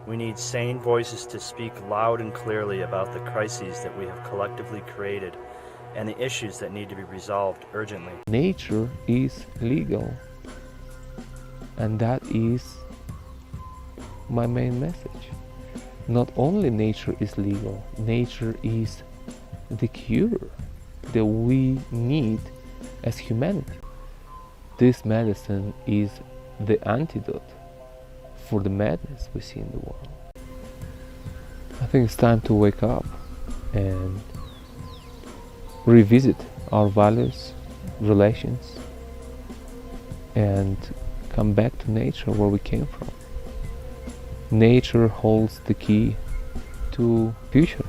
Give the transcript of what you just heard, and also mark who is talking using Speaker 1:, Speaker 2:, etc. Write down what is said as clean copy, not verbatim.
Speaker 1: We need sane voices to speak loud and clearly about the crises that we have collectively created and the issues that need to be resolved urgently.
Speaker 2: Nature is legal, and that is my main message. Not only nature is legal, nature is the cure that we need as humanity. This medicine is the antidote for the madness we see in the world. I think it's time to wake up and revisit our values, relations, and come back to nature where we came from. Nature holds the key to future.